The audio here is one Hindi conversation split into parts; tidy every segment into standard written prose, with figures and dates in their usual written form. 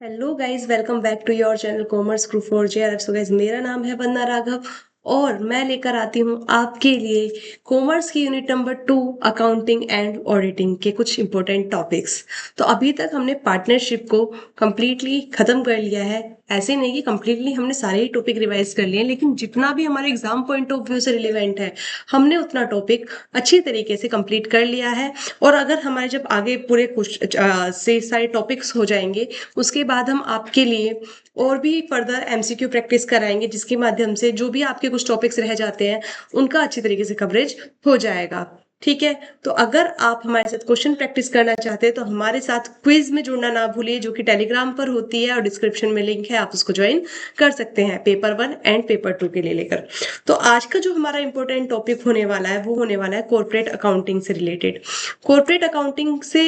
Hello guys, welcome back to your channel commerce group for J. So guys, मेरा नाम है वंदना राघव और मैं लेकर आती हूँ आपके लिए कॉमर्स की unit number 2 accounting and auditing के कुछ इंपॉर्टेंट टॉपिक्स। तो अभी तक हमने पार्टनरशिप को कंप्लीटली खत्म कर लिया है। ऐसे नहीं कि कंप्लीटली हमने सारे ही टॉपिक रिवाइज कर लिए, लेकिन जितना भी हमारे एग्जाम पॉइंट ऑफ व्यू से रिलेवेंट है हमने उतना टॉपिक अच्छी तरीके से कंप्लीट कर लिया है। और अगर हमारे जब आगे पूरे से सारे टॉपिक्स हो जाएंगे, उसके बाद हम आपके लिए और भी फर्दर एमसीक्यू प्रैक्टिस कराएंगे, जिसके माध्यम से जो भी आपके कुछ टॉपिक्स रह जाते हैं उनका अच्छी तरीके से कवरेज हो जाएगा। ठीक है, तो अगर आप हमारे साथ क्वेश्चन प्रैक्टिस करना चाहते हैं तो हमारे साथ क्विज में जुड़ना ना भूलिए, जो कि टेलीग्राम पर होती है और डिस्क्रिप्शन में लिंक है, आप उसको ज्वाइन कर सकते हैं पेपर 1 एंड पेपर 2 के लिए लेकर। तो आज का जो हमारा इंपॉर्टेंट टॉपिक होने वाला है वो होने वाला है कॉर्पोरेट अकाउंटिंग से रिलेटेड। कॉर्पोरेट अकाउंटिंग से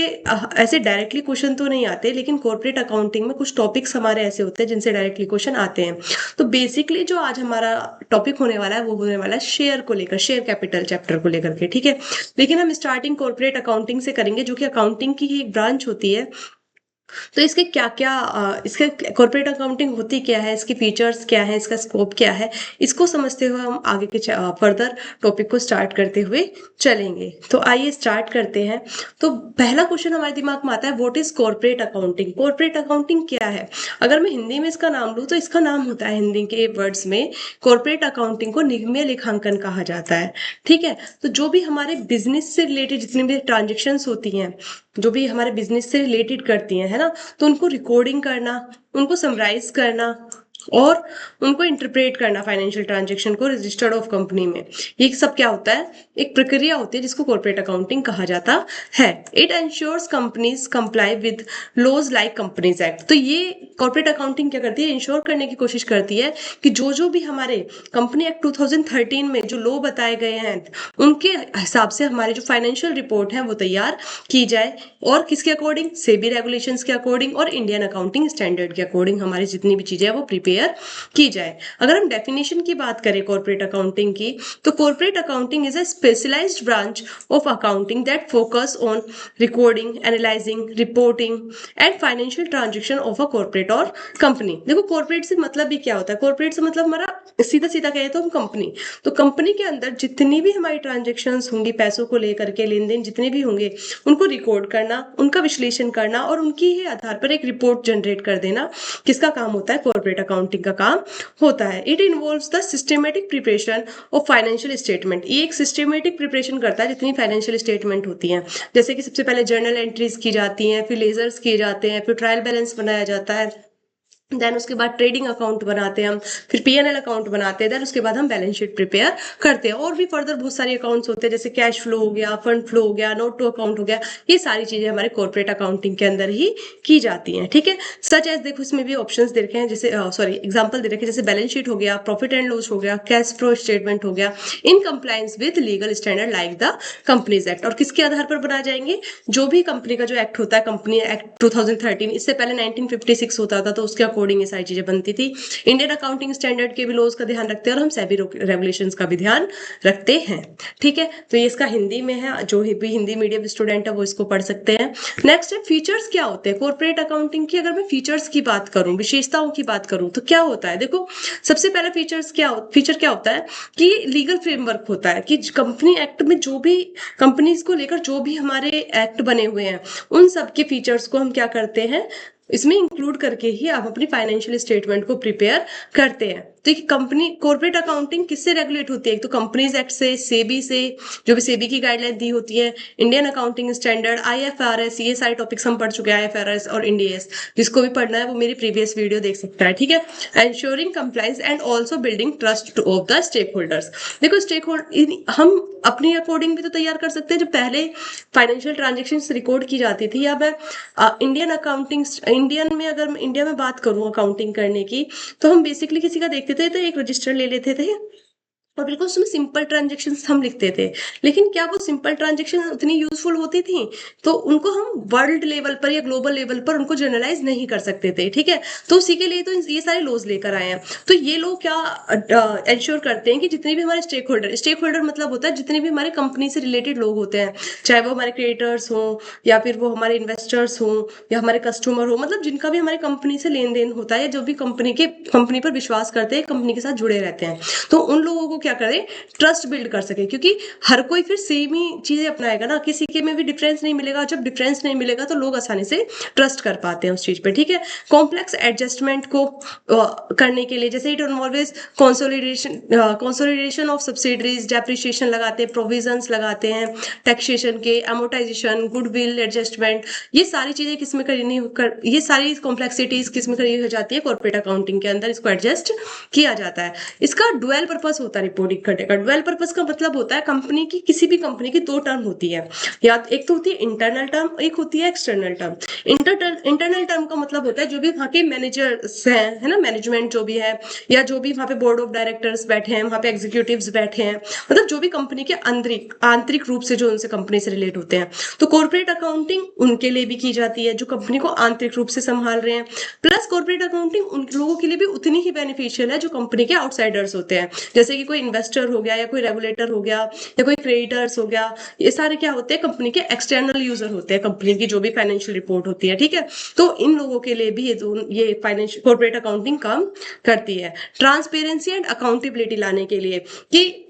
ऐसे डायरेक्टली क्वेश्चन तो नहीं आते, लेकिन कॉर्पोरेट अकाउंटिंग में कुछ टॉपिक्स हमारे ऐसे होते हैं जिनसे डायरेक्टली क्वेश्चन आते हैं। तो बेसिकली जो आज हमारा टॉपिक होने वाला है वो होने वाला है शेयर को लेकर, शेयर कैपिटल चैप्टर को लेकर के। ठीक है, लेकिन हम स्टार्टिंग कॉर्पोरेट अकाउंटिंग से करेंगे, जो कि अकाउंटिंग की ही एक ब्रांच होती है। तो इसके क्या क्या इसके कॉर्पोरेट अकाउंटिंग होती क्या है, इसके फीचर्स क्या है, इसका स्कोप क्या है, इसको समझते हुए हम आगे के फर्दर टॉपिक को स्टार्ट करते हुए चलेंगे। तो आइए स्टार्ट करते हैं। तो पहला क्वेश्चन हमारे दिमाग में आता है, what is corporate accounting? Corporate accounting क्या है? अगर मैं हिंदी में इसका नाम लूँ तो इसका नाम होता है, हिंदी के वर्ड्स में कॉर्पोरेट अकाउंटिंग को निगमीय लेखांकन कहा जाता है। ठीक है, तो जो भी हमारे बिजनेस से रिलेटेड जितनी भी ट्रांजेक्शन्स होती हैं, जो भी हमारे बिजनेस से रिलेटेड करती हैं, है ना, तो उनको रिकॉर्डिंग करना, उनको समराइज करना और उनको इंटरप्रेट करना फाइनेंशियल ट्रांजैक्शन को रजिस्टर्ड ऑफ कंपनी में, ये सब क्या होता है? एक प्रक्रिया होती है जिसको कॉर्पोरेट अकाउंटिंग कहा जाता है। It ensures companies comply with laws like companies act. तो ये कॉर्पोरेट अकाउंटिंग क्या करती है? इंश्योर करने की कोशिश करती है कि जो जो भी हमारे कंपनी एक्ट 2013 में जो लॉ बताए गए हैं उनके हिसाब से हमारे जो फाइनेंशियल रिपोर्ट है वो तैयार की जाए। और किसके अकॉर्डिंग? सेबी रेगुलेशंस के अकॉर्डिंग और इंडियन अकाउंटिंग स्टैंडर्ड के अकॉर्डिंग हमारी जितनी भी चीजें हैं वो प्रिपेयर की जाए। अगर हम डेफिनेशन की बात करें कॉर्पोरेट अकाउंटिंग की, तो corporate accounting is a specialised branch of accounting that focus on recording, analysing, reporting and financial transaction of a corporate और कंपनी। देखो, कॉर्पोरेट से मतलब भी क्या होता है? कॉर्पोरेट से मतलब हमारा सीधा सीधा कहे तो हम कंपनी, तो कंपनी के अंदर जितनी भी हमारी ट्रांजेक्शन्स होंगी, पैसों को लेकर के लेन देन जितने भी होंगे, उनको रिकॉर्ड करना, उनका विश्लेषण करना और उनकी ही आधार पर एक रिपोर्ट जनरेट कर देना, किसका काम होता है? कॉर्पोरेट अकाउंटिंग का काम होता है। It involves the systematic preparation of financial statement. ये एक सिस्टमेटिक प्रिपरेशन करता है जितनी फाइनेंशियल स्टेटमेंट होती हैं। जैसे कि सबसे पहले जर्नल एंट्रीज की जाती हैं, फिर लेजर्स किए जाते हैं, फिर ट्रायल बैलेंस बनाया जाता है, देन उसके बाद ट्रेडिंग अकाउंट बनाते हैं हम, फिर पीएनएल अकाउंट बनाते हैं, देन उसके बाद हम बैलेंस शीट प्रिपेयर करते हैं। और भी फर्दर बहुत सारे अकाउंट्स होते हैं, जैसे कैश फ्लो हो गया, फंड फ्लो हो गया, नोट टू अकाउंट हो गया। ये सारी चीजें हमारे कॉर्पोरेट अकाउंटिंग के अंदर ही की जाती हैं। ठीक है, सच एज, देखो इसमें भी ऑप्शंस दे रखे हैं, जैसे सॉरी एग्जांपल दे रखे हैं, जैसे बैलेंस शीट हो गया, प्रॉफिट एंड लॉस हो गया, कैश फ्लो स्टेटमेंट हो गया, in compliance with legal standard like the companies act. और किसके आधार पर बनाए जाएंगे? जो भी कंपनी का जो एक्ट होता है, कंपनी एक्ट 2013, इससे पहले 1956 होता था, तो उसके अकॉर्डिंग ये सारी चीजें बनती थी। इंडियन अकाउंटिंग स्टैंडर्ड के भी लॉज का ध्यान रखते हैं और हम सेबी रेगुलेशंस का भी ध्यान रखते हैं। ठीक है, तो ये इसका हिंदी में है, जो भी हिंदी मीडियम स्टूडेंट है वो इसको पढ़ सकते हैं। नेक्स्ट है, फीचर्स क्या होते हैं कॉर्पोरेट अकाउंटिंग की? अगर मैं फीचर्स की बात करूं, विशेषताओं की बात करूं, तो क्या होता है? देखो, सबसे पहला फीचर क्या होता है कि लीगल फ्रेमवर्क होता है, कि कंपनी एक्ट में जो भी कंपनीज को लेकर जो भी हमारे एक्ट बने हुए हैं उन सब के फीचर्स को हम क्या करते हैं, इसमें इंक्लूड करके ही आप अपनी फाइनेंशियल स्टेटमेंट को प्रिपेयर करते हैं। तो कंपनी कॉर्पोरेट अकाउंटिंग किससे रेगुलेट होती है? तो कंपनीज एक्ट से, सेबी से, जो भी सेबी की गाइडलाइन दी होती है, इंडियन अकाउंटिंग स्टैंडर्ड, आईएफआरएस, ये सारे टॉपिक्स हम पढ़ चुके हैं, आईएफआरएस और इंडियस। जिसको भी पढ़ना है वो मेरी प्रीवियस वीडियो देख सकता है। ठीक है, ensuring compliance and also building trust of the stake holders. देखो, स्टेक होल्डर हम अपनी अकॉर्डिंग भी तो तैयार कर सकते हैं। जो पहले फाइनेंशियल ट्रांजेक्शन रिकॉर्ड की जाती थी, या मैं इंडियन अकाउंटिंग, इंडियन में अगर मैं इंडिया में बात करूं अकाउंटिंग करने की, तो हम बेसिकली किसी का देखते थे तो एक रजिस्टर ले लेते थे, और बिल्कुल उसमें सिंपल ट्रांजेक्शन्स हम लिखते थे। लेकिन क्या वो सिंपल ट्रांजेक्शन उतनी यूज़फुल होती थी? तो उनको हम वर्ल्ड लेवल पर या ग्लोबल लेवल पर उनको जनरलाइज़ नहीं कर सकते थे, ठीक है? तो उसी के लिए तो ये सारे लॉज़ लेकर आए हैं। तो ये लोग क्या एंश्योर करते हैं कि जितने भी हमारे स्टेक होल्डर मतलब होता है जितने भी हमारे कंपनी से रिलेटेड लोग होते हैं, चाहे वो हमारे क्रिएटर्स हों या फिर वो हमारे इन्वेस्टर्स हों या हमारे कस्टमर हो, मतलब जिनका भी हमारी कंपनी से लेन-देन होता है या जो भी कंपनी पर विश्वास करते हैं, कंपनी के साथ जुड़े रहते हैं। तो उन लोगों को क्या करें, ट्रस्ट बिल्ड कर सके, क्योंकि हर कोई फिर सेम ही चीजें अपनाएगा ना, किसी के में भी डिफरेंस नहीं मिलेगा। जब डिफरेंस नहीं मिलेगा तो लोग आसानी से ट्रस्ट कर पाते हैं उस चीज पे, ठीक है। कॉम्प्लेक्स एडजस्टमेंट को करने के लिए जैसे it involves consolidation of subsidiaries, depreciation लगाते हैं, प्रोविजंस लगाते हैं, टैक्सेशन के, अमोर्टाइजेशन, गुडविल एडजस्टमेंट, ये सारी चीजें किसमें करनी कर ये सारी कॉम्प्लेक्सिटीज किसमें करी हो जाती है, कॉर्पोरेट अकाउंटिंग के अंदर इसको एडजस्ट किया जाता है। इसका डुअल पर्पस होता है रिपोर्टिंग करने का। डुअल पर्पस का मतलब होता है कंपनी की, किसी भी कंपनी की दो टर्म होती है, या एक तो होती है इंटरनल टर्म, एक होती है एक्सटर्नल टर्म। इंटरनल टर्म का मतलब होता है जो भी वहाँ के मैनेजर्स हैं, है ना, मैनेजमेंट जो भी है, या जो भी वहाँ पे बोर्ड ऑफ डायरेक्टर्स बैठे हैं, वहाँ पे एग्जीक्यूटिव्स बैठे हैं, मतलब जो भी कंपनी के आंतरिक रूप से जो उनसे कंपनी से रिलेट होते हैं। तो कॉर्पोरेट अकाउंटिंग उनके लिए भी की जाती है जो कंपनी को आंतरिक रूप से संभाल रहे हैं। प्लस कॉर्पोरेट अकाउंटिंग उन लोगों के लिए भी उतनी ही बेनिफिशियल है जो कंपनी के आउटसाइडर्स होते हैं, जैसे कि कोई इन्वेस्टर हो गया या कोई रेगुलेटर हो गया या कोई क्रेडिटर्स हो गया। ये सारे क्या होते हैं, कंपनी के एक्सटर्नल यूजर होते हैं, कंपनी की जो भी फाइनेंशियल रिपोर्ट होती है, ठीक है। तो इन लोगों के लिए भी ये फाइनेंशियल कॉर्पोरेट अकाउंटिंग काम करती है, ट्रांसपेरेंसी एंड अकाउंटेबिलिटी लाने के लिए, कि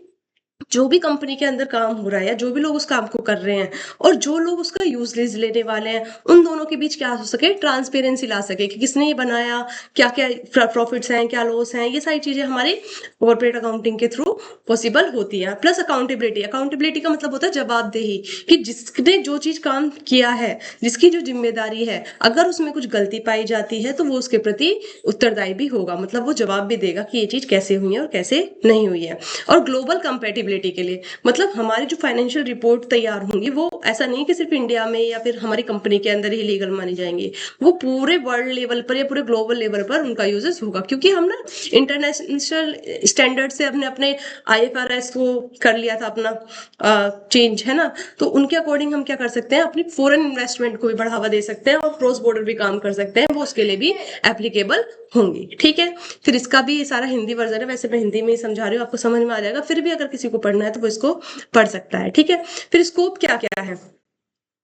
जो भी कंपनी के अंदर काम हो रहा है या जो भी लोग उस काम को कर रहे हैं और जो लोग उसका यूजेज लेने वाले हैं, उन दोनों के बीच क्या हो सके, ट्रांसपेरेंसी ला सके कि किसने ये बनाया, क्या क्या प्रॉफिट्स हैं, क्या लॉस हैं, ये सारी चीजें हमारे कॉर्पोरेट अकाउंटिंग के थ्रू पॉसिबल होती है। प्लस अकाउंटेबिलिटी का मतलब होता है जवाबदेही, कि जिसने जो चीज काम किया है, जिसकी जो जिम्मेदारी है, अगर उसमें कुछ गलती पाई जाती है तो वो उसके प्रति उत्तरदायी भी होगा, मतलब वो जवाब भी देगा कि ये चीज कैसे हुई है और कैसे नहीं हुई है। और ग्लोबल कंपेटिबिलिटी के लिए मतलब हमारी जो फाइनेंशियल रिपोर्ट तैयार होंगी वो ऐसा नहीं कि सिर्फ इंडिया में या फिर हमारी कंपनी के अंदर ही लीगल मानी जाएंगी, वो पूरे वर्ल्ड लेवल पर या पूरे ग्लोबल लेवल पर उनका यूजेस होगा, क्योंकि हम ना इंटरनेशनल स्टैंडर्ड से अपने IFRS को कर लिया था अपना चेंज, है ना। तो उनके अकॉर्डिंग हम क्या कर सकते हैं, अपनी फॉरेन इन्वेस्टमेंट को भी बढ़ावा दे सकते हैं और क्रॉस बॉर्डर भी काम कर सकते हैं, वो उसके लिए भी एप्लीकेबल होंगी, ठीक है। फिर इसका भी सारा हिंदी वर्जन है, वैसे मैं हिंदी में ही समझा रही हूँ, आपको समझ में आ जाएगा। फिर भी अगर किसी को पढ़ना है तो वो इसको पढ़ सकता है, ठीक है। फिर स्कोप क्या क्या है,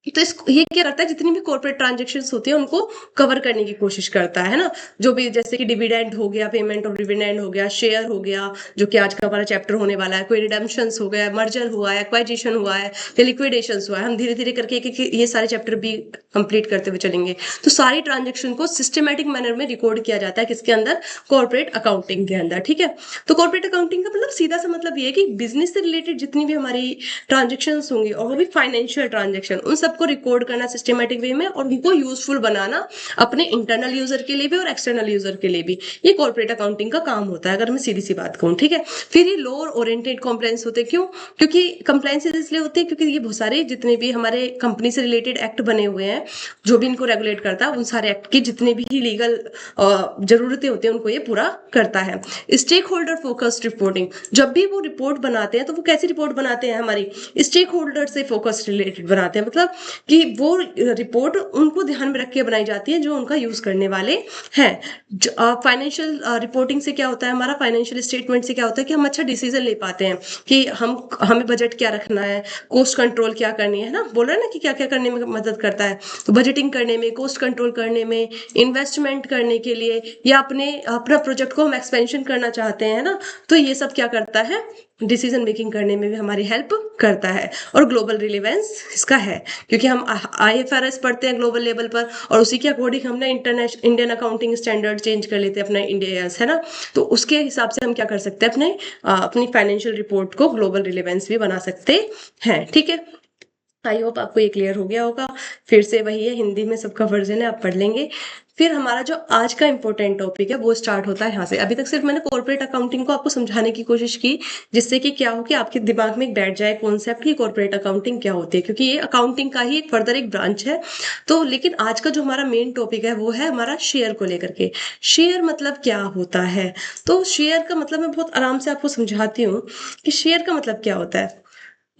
तो ये क्या करता है, जितनी भी कॉर्पोरेट ट्रांजेक्शन्स होती है उनको कवर करने की कोशिश करता है ना। जो भी जैसे कि डिविडेंड हो गया, पेमेंट ऑफ डिविडेंड हो गया, शेयर हो गया, जो कि आज का हमारा चैप्टर होने वाला है, कोई रिडेम्पशंस हो गया, मर्जर हुआ है, एक्वाइजिशन हुआ है, या लिक्विडेशंस हुआ है। हम धीरे धीरे करके एक ये सारे चैप्टर भी कंप्लीट करते हुए चलेंगे। तो सारी ट्रांजेक्शन को सिस्टमेटिक मैनर में रिकॉर्ड किया जाता है, किसके अंदर, कॉर्पोरेट अकाउंटिंग के अंदर, ठीक है। तो कॉर्पोरेट अकाउंटिंग का मतलब सीधा सा मतलब ये है कि बिजनेस से रिलेटेड जितनी भी हमारी ट्रांजेक्शन होंगी और वो भी फाइनेंशियल ट्रांजेक्शन, उन सबको रिकॉर्ड करना सिस्टमेटिक वे में और उनको यूजफुल बनाना अपने इंटरनल यूजर के लिए भी और एक्सटर्नल यूजर के लिए भी, ये कॉर्पोरेट अकाउंटिंग का काम होता है, अगर मैं सीधी सी बात कहूँ, ठीक है। फिर ये लोअर ओरिएंटेड कॉम्प्लायंस होते हैं, क्यों, क्योंकि कंप्लायंस इसलिए होते हैं क्योंकि ये बहुत सारे जितने भी हमारे कंपनी से रिलेटेड एक्ट बने हुए हैं, जो भी इनको रेगुलेट करता है, उन सारे एक्ट की जितने भी लीगल जरूरतें होती हैं उनको ये पूरा करता है। स्टेक होल्डर फोकस्ड रिपोर्टिंग, जब भी वो रिपोर्ट बनाते हैं तो वो कैसी रिपोर्ट बनाते हैं, हमारी स्टेक होल्डर से फोकस रिलेटेड बनाते हैं, मतलब कि वो रिपोर्ट उनको ध्यान में रख के बनाई जाती है जो उनका यूज करने वाले हैं। फाइनेंशियल रिपोर्टिंग से क्या होता है, हमारा फाइनेंशियल स्टेटमेंट से क्या होता है कि हम अच्छा डिसीजन ले पाते हैं कि हमें बजट क्या रखना है, कॉस्ट कंट्रोल क्या करनी है ना, बोल रहे हैं ना कि क्या क्या करने में मदद करता है। तो बजटिंग करने में, कॉस्ट कंट्रोल करने में, इन्वेस्टमेंट करने के लिए, या अपना प्रोजेक्ट को हम एक्सपेंशन करना चाहते हैं ना, तो ये सब क्या करता है, डिसीजन मेकिंग करने में भी हमारी हेल्प करता है। और ग्लोबल रिलेवेंस इसका है, क्योंकि हम IFRS पढ़ते हैं ग्लोबल लेवल पर और उसी के अकॉर्डिंग हमने इंडियन अकाउंटिंग स्टैंडर्ड चेंज कर लेते हैं अपना इंडिया, है ना। तो उसके हिसाब से हम क्या कर सकते हैं, अपनी फाइनेंशियल रिपोर्ट को ग्लोबल रिलेवेंस भी बना सकते हैं, ठीक है। आई होप आपको ये क्लियर हो गया होगा। फिर से वही है, हिंदी में सबका वर्जन है, आप पढ़ लेंगे। फिर हमारा जो आज का इंपॉर्टेंट टॉपिक है वो स्टार्ट होता है यहाँ से। अभी तक सिर्फ मैंने कॉर्पोरेट अकाउंटिंग को आपको समझाने की कोशिश की, जिससे कि क्या हो कि आपके दिमाग में एक बैठ जाए कॉन्सेप्ट कि कॉर्पोरेट अकाउंटिंग क्या होती है, क्योंकि ये अकाउंटिंग का ही एक फर्दर एक ब्रांच है। तो लेकिन आज का जो हमारा मेन टॉपिक है वो है हमारा शेयर को लेकर के। शेयर मतलब क्या होता है? तो शेयर का मतलब मैं बहुत आराम से आपको समझाती हूँ कि शेयर का मतलब क्या होता है।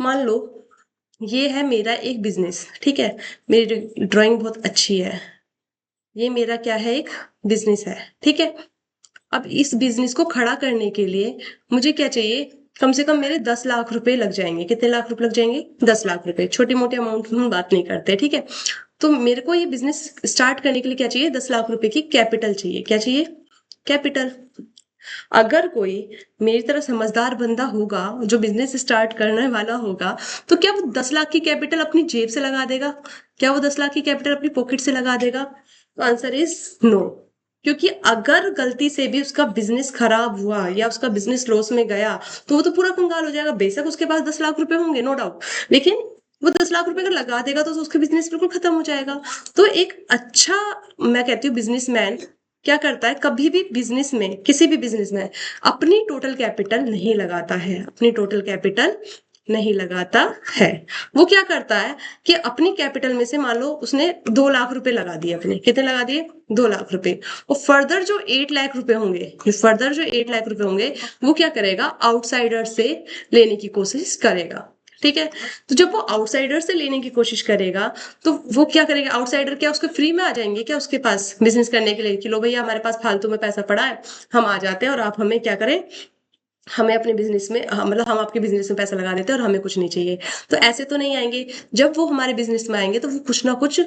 मान लो ये है मेरा एक बिजनेस, ठीक है, मेरी ड्राइंग बहुत अच्छी है, ये मेरा क्या है, एक बिजनेस है, ठीक है। अब इस बिजनेस को खड़ा करने के लिए मुझे क्या चाहिए, कम से कम मेरे 10 लाख रुपए लग जाएंगे। कितने लाख रुपए लग जाएंगे? 10 लाख रुपए। छोटी मोटी अमाउंट हम बात नहीं करते, ठीक है। तो मेरे को ये बिजनेस स्टार्ट करने के लिए क्या चाहिए? 10 लाख रुपए की कैपिटल चाहिए। क्या चाहिए? कैपिटल। अगर कोई मेरी तरह समझदार बंदा होगा जो बिजनेस स्टार्ट करने वाला होगा, तो क्या वो 10 लाख की कैपिटल अपनी जेब से लगा देगा? क्या वो 10 लाख की कैपिटल अपनी पॉकेट से लगा देगा? तो आंसर इज नो। क्योंकि अगर गलती से भी उसका बिजनेस खराब हुआ या उसका बिजनेस लॉस में गया, तो वो तो पूरा कंगाल हो जाएगा। बेशक उसके पास 10 लाख रुपए होंगे, नो डाउट, लेकिन वो 10 लाख रुपए अगर लगा देगा तो उसका बिजनेस बिल्कुल खत्म हो जाएगा। तो एक अच्छा, मैं कहती हूँ, बिजनेसमैन क्या करता है, कभी भी बिजनेस में, किसी भी बिजनेस में अपनी टोटल कैपिटल नहीं लगाता है, अपनी टोटल कैपिटल नहीं लगाता है। वो क्या करता है कि अपनी कैपिटल में से मान लो उसने 2 लाख रुपए लगा दिए, अपने कितने लगा दिए? 2 लाख रुपए। और फर्दर जो 8 लाख रुपए होंगे, फर्दर जो 8 लाख रुपए होंगे, वो क्या करेगा? आउटसाइडर से लेने की कोशिश करेगा, ठीक है। तो जब वो आउटसाइडर से लेने की कोशिश करेगा, तो वो क्या करेगा? आउटसाइडर क्या उसके फ्री में आ जाएंगे क्या उसके पास बिजनेस करने के लिए कि लो भैया हमारे पास फालतू में पैसा पड़ा है, हम आ जाते हैं और आप हमें क्या करें, हमें अपने बिजनेस में, मतलब हम आपके बिजनेस में पैसा लगा देते हैं और हमें कुछ नहीं चाहिए। तो ऐसे तो नहीं आएंगे। जब वो हमारे बिजनेस में आएंगे तो वो कुछ ना कुछ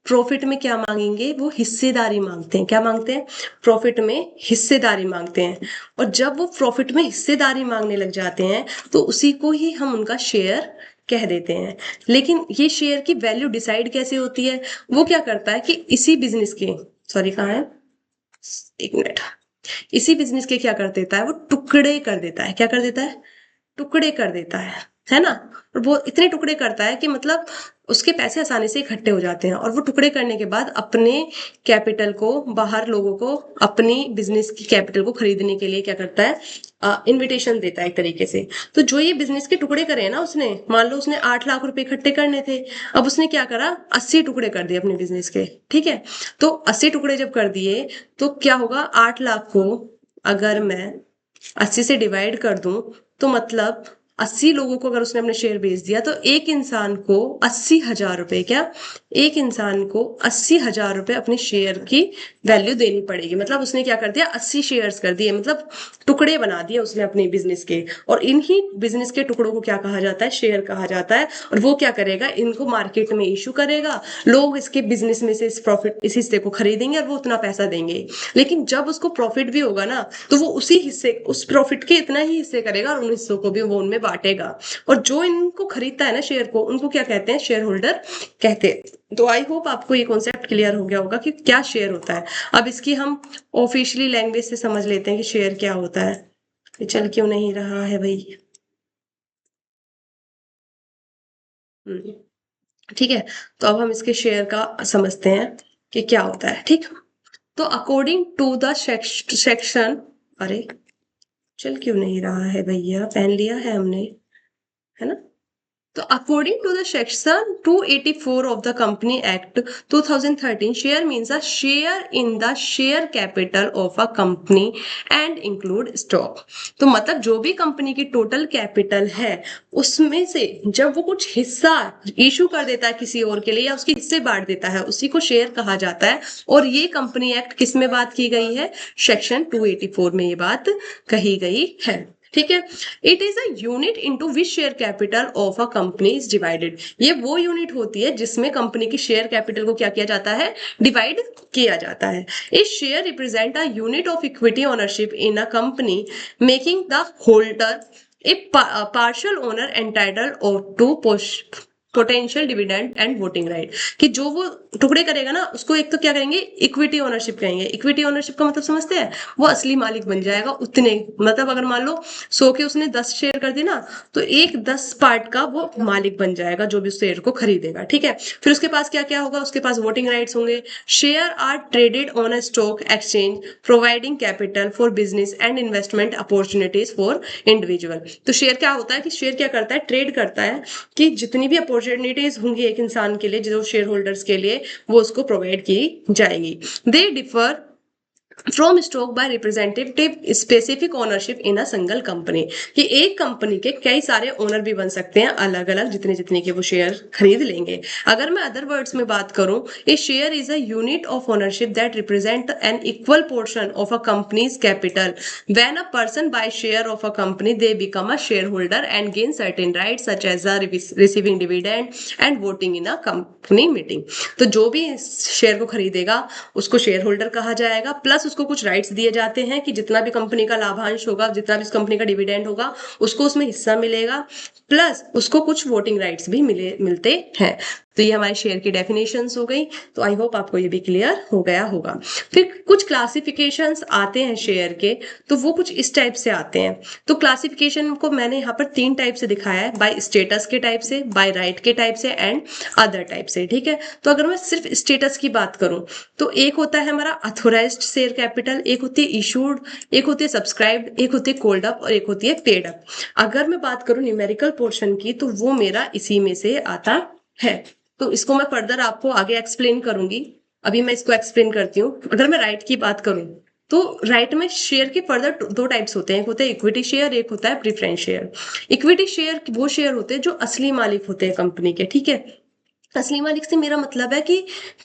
प्रॉफिट में क्या मांगेंगे? वो हिस्सेदारी मांगते हैं। क्या मांगते हैं? प्रॉफिट में हिस्सेदारी मांगते हैं। और जब वो प्रॉफिट में हिस्सेदारी मांगने लग जाते हैं, तो उसी को ही हम उनका शेयर कह देते हैं। लेकिन ये शेयर की वैल्यू डिसाइड कैसे होती है? वो क्या करता है कि इसी बिजनेस के, सॉरी कहाँ है, एक मिनट, इसी बिजनेस के क्या कर देता है, वो टुकड़े कर देता है। क्या कर देता है? टुकड़े कर देता है ना। और वो इतने टुकड़े करता है कि मतलब उसके पैसे आसानी से इकट्ठे हो जाते हैं, और वो टुकड़े करने के बाद अपने कैपिटल को, बाहर लोगों को अपनी बिजनेस की कैपिटल को खरीदने के लिए क्या करता है? इनविटेशन देता है एक तरीके से। तो जो ये बिजनेस के टुकड़े करे हैं ना उसने, मान लो उसने 8 लाख रुपए इकट्ठे करने थे, अब उसने क्या करा? 80 टुकड़े कर दिए अपने बिजनेस के, ठीक है। तो 80 टुकड़े जब कर दिए, तो क्या होगा? 8 लाख को अगर मैं 80 से डिवाइड कर दूं, तो मतलब 80 लोगों को अगर उसने अपने शेयर बेच दिया, तो एक इंसान को 80 हजार रुपए, क्या, एक इंसान को 80 हजार रुपए अपने शेयर की वैल्यू देनी पड़ेगी। मतलब उसने क्या कर दिया? 80 शेयर्स कर दिए, मतलब टुकड़े बना दिए उसने अपने बिजनेस के। और इन्हीं बिजनेस के टुकड़ों को क्या कहा जाता है? शेयर कहा जाता है। और वो क्या करेगा? इनको मार्केट में इशू करेगा, लोग इसके बिजनेस में से इस हिस्से को खरीदेंगे और वो उतना पैसा देंगे। लेकिन जब उसको प्रॉफिट भी होगा ना, तो वो उसी हिस्से, उस प्रॉफिट के इतना ही हिस्से करेगा और उन हिस्सों को भी वो उनमें बांटेगा। और जो इनको खरीदता है ना शेयर को, उनको क्या कहते हैं? शेयर होल्डर कहते हैं। तो आई होप आपको ये कॉन्सेप्ट क्लियर हो गया होगा कि क्या शेयर होता है। अब इसकी हम ऑफिशियली लैंग्वेज से समझ लेते हैं कि शेयर क्या होता है। ये चल क्यों नहीं रहा है भाई? हम्म, ठीक है। तो अब हम इसके शेयर का समझते हैं कि क्या होता है, ठीक। तो अकॉर्डिंग टू द सेक्शन, अरे चल क्यों नहीं रहा है भैया? पहन लिया है हमने, है ना। तो according to the section 284 of the company act 2013, share means a share in the share capital of a company and include stock. तो मतलब जो भी कंपनी की टोटल कैपिटल है, उसमें से जब वो कुछ हिस्सा इशू कर देता है किसी और के लिए, या उसके हिस्से बांट देता है, उसी को शेयर कहा जाता है। और ये कंपनी एक्ट किस में बात की गई है? सेक्शन 284 में ये बात कही गई है, ठीक है। It is a unit into which share capital of a company is divided. ये वो यूनिट होती है जिसमें कंपनी की शेयर कैपिटल को क्या किया जाता है? डिवाइड किया जाता है। A share represent a unit of equity ownership in a company, making the holder a partial owner entitled or to potential dividend and voting right, कि जो वो टुकड़े करेगा ना उसको एक तो क्या करेंगे, इक्विटी ओनरशिप कहेंगे। इक्विटी ओनरशिप का मतलब समझते हैं, वो असली मालिक बन जाएगा उतने, मतलब अगर मान लो 100 के उसने 10 शेयर कर दी ना, तो एक 10 पार्ट का वो मालिक बन जाएगा जो भी उस शेयर को खरीदेगा, ठीक है। फिर उसके पास क्या क्या होगा, उसके पास वोटिंग राइट्स होंगे। Share are traded on a stock exchange providing capital for business and investment opportunities for individual. तो शेयर क्या होता है कि शेयर क्या करता है, ट्रेड करता है कि जितनी भी अपॉर्चुनिटीज होंगी एक इंसान के लिए, जो शेयर होल्डर्स के लिए, वो उसको प्रोवाइड की जाएगी। They differ from stock by representative specific ownership in a single company, कि एक कंपनी के कई सारे ओनर भी बन सकते हैं अलग अलग, जितने जितने के वो शेयर खरीद लेंगे। अगर मैं अदर वर्ड्स में बात करूं, a share is a unit of ownership that represent an equal portion of a company's capital. When a person buy share of a company they become a shareholder and gain certain right such as a receiving dividend and voting in a company meeting. तो जो भी शेयर को खरीदेगा उसको शेयर होल्डर कहा जाएगा, प्लस उसको कुछ राइट्स दिए जाते हैं कि जितना भी कंपनी का लाभांश होगा, जितना भी उस कंपनी का डिविडेंड होगा, उसको उसमें हिस्सा मिलेगा, प्लस उसको कुछ वोटिंग राइट्स भी मिलते हैं। तो ये हमारे शेयर की डेफिनेशंस हो गई। तो आई होप आपको ये भी क्लियर हो गया होगा। फिर कुछ क्लासिफिकेशंस आते हैं शेयर के, तो वो कुछ इस टाइप से आते हैं। तो क्लासिफिकेशन को मैंने यहाँ पर 3 टाइप से दिखाया है, बाय स्टेटस के टाइप से, बाय राइट के टाइप से एंड अदर टाइप से, ठीक है। तो अगर मैं सिर्फ स्टेटस की बात करूं, तो एक होता है हमारा अथोराइज्ड शेयर कैपिटल, एक होती है इशूड, एक होती है सब्सक्राइब्ड, एक होती है कोल्ड अप और एक होती है पेड अप। अगर मैं बात करूं न्यूमेरिकल पोर्शन की, तो वो मेरा इसी में से आता है। तो इसको मैं फर्दर आपको आगे एक्सप्लेन करूंगी। अभी मैं इसको एक्सप्लेन करती हूँ। अगर मैं राइट की बात करूं, तो राइट में शेयर के फर्दर 2 टाइप्स होते हैं, एक होता है इक्विटी शेयर, एक होता है प्रेफरेंस शेयर। इक्विटी शेयर वो शेयर होते हैं जो असली मालिक होते हैं कंपनी के, ठीक है। असली मालिक से मेरा मतलब है कि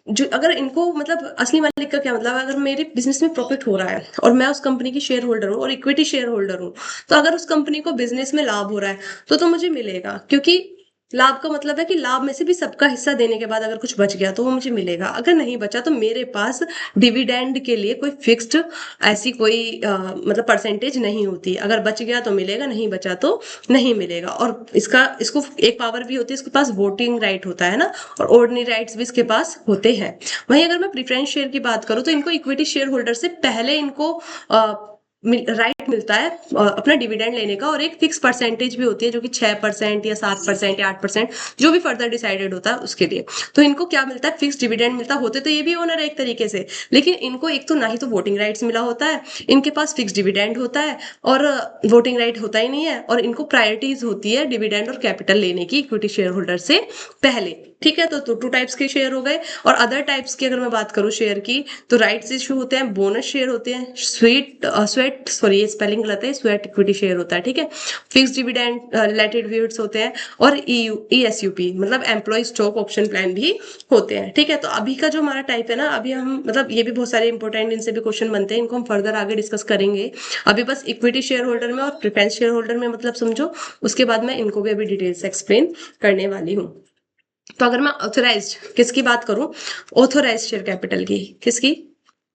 जो अगर इनको, मतलब असली मालिक का क्या मतलब है, अगर मेरे बिजनेस में प्रॉफिट हो रहा है और मैं उस कंपनी की शेयर होल्डर हूँ और इक्विटी शेयर होल्डर हूँ, तो अगर उस कंपनी को बिजनेस में लाभ हो रहा है तो मुझे मिलेगा, क्योंकि लाभ का मतलब है कि लाभ में से भी सबका हिस्सा देने के बाद अगर कुछ बच गया तो वो मुझे मिलेगा, अगर नहीं बचा तो मेरे पास डिविडेंड के लिए कोई फिक्स्ड ऐसी कोई मतलब परसेंटेज नहीं होती। अगर बच गया तो मिलेगा, नहीं बचा तो नहीं मिलेगा। और इसको एक पावर भी होती है, इसके पास वोटिंग राइट होता है ना, और ऑर्डिनरी राइट्स भी इसके पास होते हैं। वहीं अगर मैं प्रेफरेंस शेयर की बात करूं, तो इनको इक्विटी शेयर होल्डर से पहले इनको राइट मिलता है अपना डिविडेंड लेने का, और एक फिक्स परसेंटेज भी होती है जो कि 6% या 7% या 8%, जो भी फर्दर डिसाइडेड होता है उसके लिए। तो इनको क्या मिलता है, फिक्स डिविडेंड मिलता है। होते तो ये भी ओनर है एक तरीके से, लेकिन इनको एक तो ना ही तो वोटिंग राइट्स मिला होता है, इनके पास फिक्स डिविडेंड होता है और वोटिंग राइट होता ही नहीं है, और इनको प्रायोरिटीज होती है डिविडेंड और कैपिटल लेने की इक्विटी शेयर होल्डर से पहले, ठीक है। तो 2 टाइप्स के शेयर हो गए। और अदर टाइप्स की अगर मैं बात करूं शेयर की, तो राइट्स इशू होते हैं, बोनस शेयर होते हैं, स्वेट सॉरी ये स्पेलिंग गलत है, स्वेट इक्विटी शेयर होता है, ठीक है। फिक्स डिविडेंड रिलेटेड वेट्स होते हैं, और ESUP मतलब एम्प्लॉय स्टॉक ऑप्शन प्लान भी होते हैं, ठीक है। तो अभी का जो हमारा टाइप है ना, अभी हम मतलब ये भी बहुत सारे इंपॉर्टेंट इनसे भी क्वेश्चन बनते हैं, इनको हम फर्दर आगे डिस्कस करेंगे। अभी बस इक्विटी शेयर होल्डर में और प्रेफरेंस शेयर होल्डर में मतलब समझो, उसके बाद मैं इनको भी अभी डिटेल से एक्सप्लेन करने वाली हूँ। तो अगर मैं ऑथोराइज्ड किसकी बात करूं, ऑथोराइज्ड शेयर कैपिटल की, किसकी,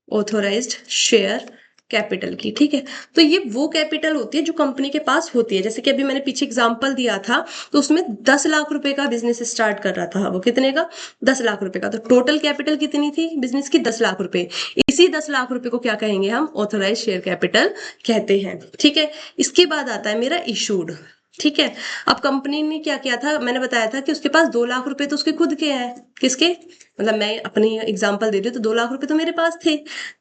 ऑथोराइज्ड शेयर कैपिटल की, ठीक है। तो ये वो कैपिटल होती है जो कंपनी के पास होती है। जैसे कि अभी मैंने पीछे एग्जांपल दिया था, तो उसमें 10 लाख रुपए का बिजनेस स्टार्ट कर रहा था, वो कितने का, 10 लाख रुपए का। तो टोटल कैपिटल कितनी थी बिजनेस की, 10 लाख रुपए। इसी 10 लाख रुपए को क्या कहेंगे हम, ऑथोराइज शेयर कैपिटल कहते हैं, ठीक है। इसके बाद आता है मेरा इशूड, ठीक है। अब कंपनी ने क्या किया था, मैंने बताया था कि उसके पास 2 लाख रुपए तो उसके खुद के हैं, किसके, मतलब मैं अपनी एग्जांपल दे रही हूँ, तो 2 लाख रुपए तो मेरे पास थे,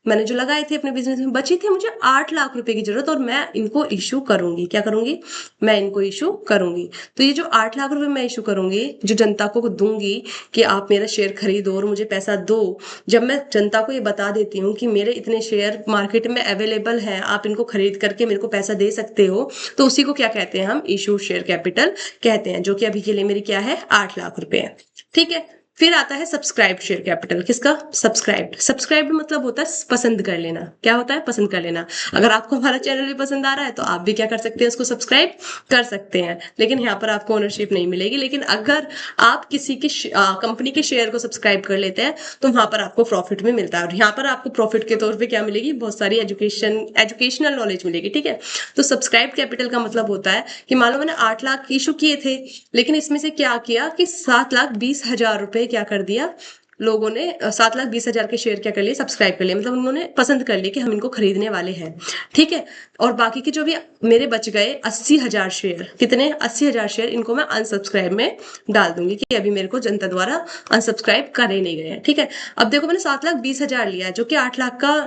मैंने जो लगाए थे अपने बिजनेस में, बची थी मुझे 8 लाख रुपए की जरूरत, और मैं इनको इशू करूंगी, क्या करूंगी, मैं इनको इशू करूंगी। तो ये जो 8 लाख रुपए मैं इशू करूंगी, जो जनता को दूंगी कि आप मेरा शेयर खरीदो और मुझे पैसा दो, जब मैं जनता को ये बता देती हूँ कि मेरे इतने शेयर मार्केट में अवेलेबल हैं, आप इनको खरीद करके मेरे को पैसा दे सकते हो, तो उसी को क्या कहते हैं, हम इशू शेयर कैपिटल कहते हैं, जो कि अभी के लिए मेरी क्या है 8 लाख रुपए है, ठीक है। इसके बाद आता है मेरा फिर आता है सब्सक्राइब्ड शेयर कैपिटल। किसका? सब्सक्राइब्ड। सब्सक्राइब्ड मतलब होता है पसंद कर लेना। क्या होता है? पसंद कर लेना। अगर आपको हमारा चैनल भी पसंद आ रहा है तो आप भी क्या कर सकते हैं, उसको सब्सक्राइब कर सकते हैं, लेकिन यहाँ पर आपको ओनरशिप नहीं मिलेगी। लेकिन अगर आप किसी की कंपनी के शेयर को सब्सक्राइब कर लेते हैं तो वहां पर आपको प्रॉफिट भी मिलता है, और यहाँ पर आपको प्रॉफिट के तौर पर क्या मिलेगी? बहुत सारी एजुकेशनल नॉलेज मिलेगी। ठीक है, तो सब्सक्राइब कैपिटल का मतलब होता है कि मान लो मैंने 8 लाख इशू किए थे, लेकिन इसमें से क्या किया कि 7,20,000 रुपए क्या कर दिया लोगों ने, 7,20,000 के शेयर क्या कर लिए? सब्सक्राइब कर लिए। मतलब उन्होंने पसंद कर लिया कि हम इनको खरीदने वाले हैं। ठीक है, और बाकी के जो भी मेरे बच गए 80,000 शेयर, कितने? 80,000 शेयर, इनको मैं अनसब्सक्राइब में डाल दूंगी कि अभी मेरे को जनता द्वारा अनसब्सक्राइब करे नहीं गए हैं। ठीक है, अब देखो मैंने 7,20,000 लिया है जो कि 8 लाख का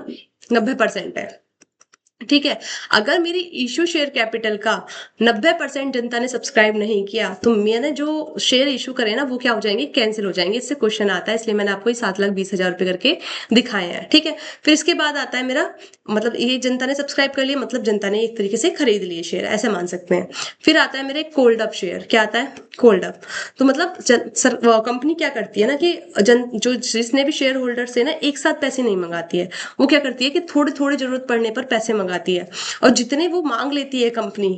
90% है। ठीक है, अगर मेरी इशू शेयर कैपिटल का 90% जनता ने सब्सक्राइब नहीं किया तो मैंने जो शेयर इशू करे ना वो क्या हो जाएंगे? कैंसिल हो जाएंगे। इससे क्वेश्चन आता है, इसलिए मैंने आपको ये 7,20,000 रुपए करके दिखाए हैं। ठीक है, फिर इसके बाद आता है मेरा, मतलब ये जनता ने सब्सक्राइब कर लिया, मतलब जनता ने एक तरीके से खरीद लिए शेयर, ऐसे मान सकते हैं। फिर आता है मेरे कोल्ड अप शेयर। क्या आता है? Cold up. तो मतलब कंपनी क्या करती है ना कि जो जिसने भी शेयर होल्डर से ना एक साथ पैसे नहीं मंगाती है, वो क्या करती है कि थोड़े थोड़े जरूरत पड़ने पर पैसे मंगाती है, और जितने वो मांग लेती है कंपनी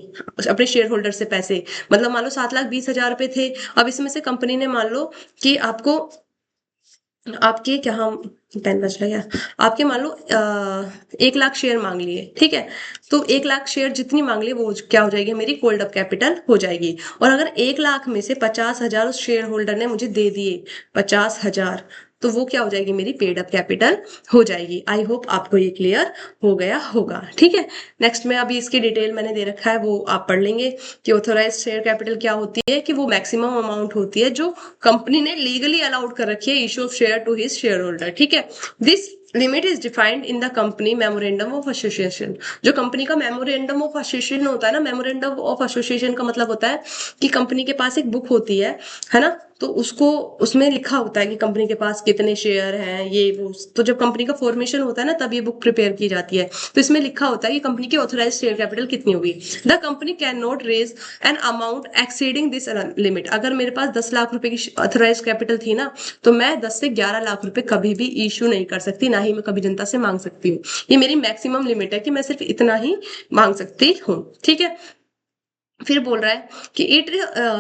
अपने शेयर होल्डर से पैसे, मतलब मान लो 7,20,000 रुपए थे, अब इसमें से कंपनी ने मान लो कि आपको आपके क्या, हम पेन बच गया, आपके मान लो 1 लाख शेयर मांग लिए। ठीक है, तो 1 लाख शेयर जितनी मांग लिए वो क्या हो जाएगी? मेरी कोल्ड अप कैपिटल हो जाएगी। और अगर 1 लाख में से 50,000 उस शेयर होल्डर ने मुझे दे दिए, 50,000, तो वो क्या हो जाएगी? मेरी पेड अप कैपिटल हो जाएगी। आई होप आपको ये क्लियर हो गया होगा। ठीक है, नेक्स्ट में अभी इसकी डिटेल मैंने दे रखा है, वो आप पढ़ लेंगे कि ऑथोराइज शेयर कैपिटल क्या होती है, कि वो मैक्सिमम अमाउंट होती है जो कंपनी ने लीगली अलाउड कर रखी है issue of share to his share holder. ठीक है, this limit is defined in the company memorandum of association. जो कंपनी का मेमोरेंडम ऑफ एसोसिएशन होता है ना, मेमोरेंडम ऑफ एसोसिएशन का मतलब होता है कि कंपनी के पास एक बुक होती है ना, तो उसको उसमें लिखा होता है कि कंपनी के पास कितने शेयर हैं, ये वो। तो जब कंपनी का फॉर्मेशन होता है ना तब ये बुक प्रिपेयर की जाती है, तो इसमें लिखा होता है कि कंपनी की ऑथराइज शेयर कैपिटल कितनी होगी। The company can not raise an amount exceeding this limit. अगर मेरे पास 10 लाख रुपए की ऑथराइज कैपिटल थी ना, तो मैं 10 से 11 लाख रुपए कभी भी इशू नहीं कर सकती, ना ही मैं कभी जनता से मांग सकती हूँ। ये मेरी मैक्सिमम लिमिट है कि मैं सिर्फ इतना ही मांग सकती हूँ। ठीक है, फिर बोल रहा है कि it